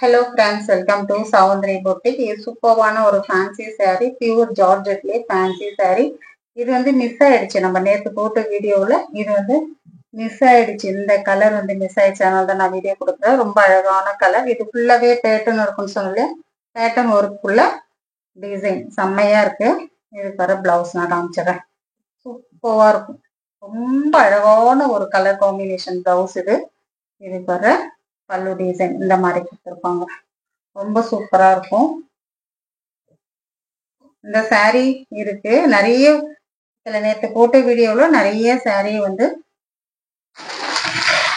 Hello friends, welcome to Savandri Boutique. இது சூப்பரான ஒரு ஃபேன்சி saree, பியூர் ஜார்ஜெட்லயே ஃபேன்சி saree. இது வந்து மிஸ் ஆயிடுச்சு. நம்ம நேத்து போட்ட வீடியோவில் இது வந்து மிஸ் ஆயிடுச்சு. இந்த கலர் வந்து மிஸ் ஆயிடுச்சு. அதனால தான் நான் வீடியோ கொடுக்குறேன். ரொம்ப அழகான கலர். இது ஃபுல்லாவே பேட்டர்ன் இருக்குன்னு சொன்னேன். பேட்டர்ன் ஒர்க்குள்ள டிசைன் செம்மையா இருக்கு. இது வர பிளவுஸ் நான் காமிச்சிடறேன். சூப்பரா இருக்கும். ரொம்ப அழகான ஒரு கலர் காம்பினேஷன் பிளவுஸ் இது. இது வர பல்லு டிசைன் இந்த மாதிரி கொடுத்துருப்பாங்க. ரொம்ப சூப்பரா இருக்கும். இந்த saree இருக்கு நிறைய. சில நேற்று போட்ட வீடியோல நிறைய saree வந்து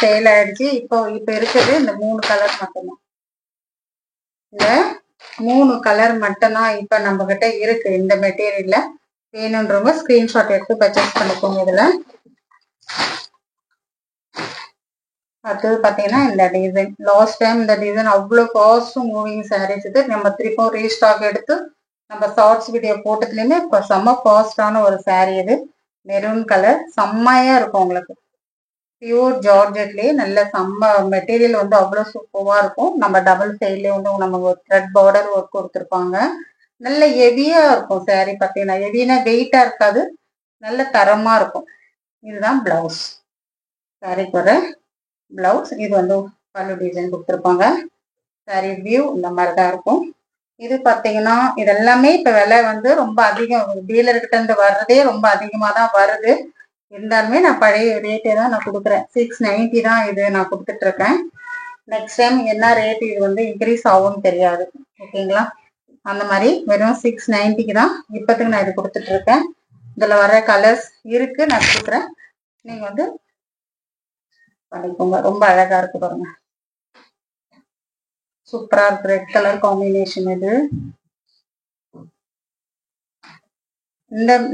சேல் ஆயிடுச்சு. இப்போ இருக்குது இந்த 3 கலர் மட்டும்தான். இந்த 3 கலர் மட்டும்தான் இப்ப நம்ம கிட்ட இருக்கு. இந்த மெட்டீரியல்ல வேணும்ன்றவங்க ஸ்கிரீன்ஷாட் எடுத்து பர்ச்சேஸ் பண்ணிக்கோங்க. இதுல அடுத்தது பாத்தீங்கன்னா இந்த டிசைன் லாஸ்ட் டைம் இந்த டிசைன் அவ்வளோ ஃபாஸ்ட் மூவிங் சாரீஸ் இது. நம்ம திருப்பம் ரீஸ்டாக் எடுத்து நம்ம ஷார்ட்ஸ் வீடியோ போட்டதுலயுமே இப்போ செம்ம ஃபாஸ்டான ஒரு சாரீ இது. மெரூன் கலர் செம்மையா இருக்கும். உங்களுக்கு பியூர் ஜார்ஜெட்லயே நல்ல செம்ம மெட்டீரியல் வந்து அவ்வளோ சூப்பரா இருக்கும். நம்ம டபுள் சைட்லயே வந்து நம்ம த்ரெட் பார்டர் ஒர்க் கொடுத்துருப்பாங்க. நல்ல ஹெவியா இருக்கும் சாரீ. பார்த்தீங்கன்னா ஹெவினா வெயிட்டா இருக்காது, நல்ல தரமா இருக்கும். இதுதான் பிளவுஸ். சாரீக்கு வர பிளவுஸ். இது வந்து பல்லு டிசைன் கொடுத்துருப்பாங்க. சாரி வியூ இந்த மாதிரி தான் இருக்கும். இது பார்த்தீங்கன்னா இதெல்லாமே இப்போ விலை வந்து ரொம்ப அதிகம். டீலர்கிட்ட இருந்து வர்றதே ரொம்ப அதிகமாக தான் வருது. இருந்தாலுமே நான் பழைய ரேட்டே தான் நான் கொடுக்குறேன். 690 தான் இது நான் கொடுத்துட்டு இருக்கேன். நெக்ஸ்ட் டைம் என்ன ரேட் இது வந்து இன்க்ரீஸ் ஆகும்னு தெரியாது. ஓகேங்களா? அந்த மாதிரி வெறும் 690க்கு தான் இப்போத்துக்கு நான் இது கொடுத்துட்டு இருக்கேன். இதில் வர கலர்ஸ் இருக்கு, நான் கொடுக்குறேன். நீங்க வந்து பண்ணிக்கோங்க. ரொம்ப அழகா இருக்கு பாருங்க. சூப்பரா இருக்கு. ரெட் கலர் காம்பினேஷன் இது.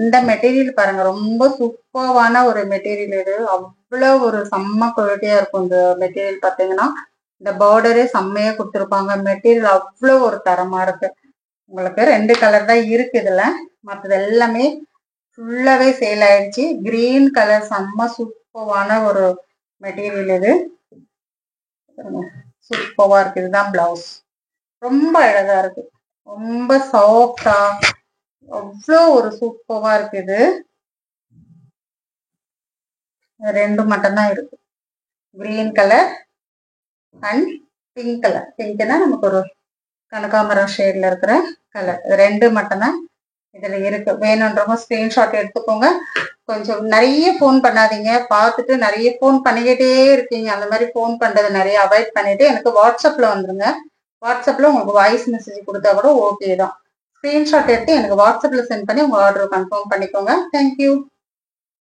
இந்த மெட்டீரியல் பாருங்க, ரொம்ப சூப்பரான ஒரு மெட்டீரியல் இது. அவ்வளவு ஒரு செம்ம குவாலிட்டியா இருக்கும். இந்த மெட்டீரியல் பாத்தீங்கன்னா இந்த பார்டரே செம்மையா கொடுத்துருப்பாங்க. மெட்டீரியல் அவ்வளவு ஒரு தரமா இருக்கு. உங்களுக்கு 2 கலர் தான் இருக்கு இதுல. மற்றது எல்லாமே ஃபுல்லாவே சேல் ஆயிடுச்சு. கிரீன் கலர் செம்ம சூப்பரான ஒரு மெட்டீரியல் இது. சூப்பரா இருக்கு. இதுதான் பிளவுஸ். ரொம்ப அழகா இருக்கு. ரொம்ப சாஃப்டா அவ்வளோ ஒரு சூப்பரா இருக்கு. இது 2 மட்டும்தான் இருக்கு. Green colour and pink colour. பிங்க்னா நமக்கு ஒரு கனகாமரம் ஷேட்ல இருக்கிற கலர். 2 மட்டும்தான் இதுல இருக்கு. வேணுன்றவங்க ஸ்கிரீன்ஷாட் எடுத்துக்கோங்க. கொஞ்சம் நிறைய ஃபோன் பண்ணாதீங்க. பார்த்துட்டு நிறைய ஃபோன் பண்ணிக்கிட்டே இருக்கீங்க. அந்த மாதிரி ஃபோன் பண்றதை நிறைய அவாய்ட் பண்ணிட்டு எனக்கு வாட்ஸ்அப்ல வந்துருங்க. வாட்ஸ்அப்ல உங்களுக்கு வாய்ஸ் மெசேஜ் கொடுத்தா கூட ஓகே தான். ஸ்கிரீன்ஷாட் எடுத்து எனக்கு வாட்ஸ்அப்ல சென்ட் பண்ணி உங்க ஆர்டர் கன்ஃபார்ம் பண்ணிக்கோங்க. தேங்க்யூ.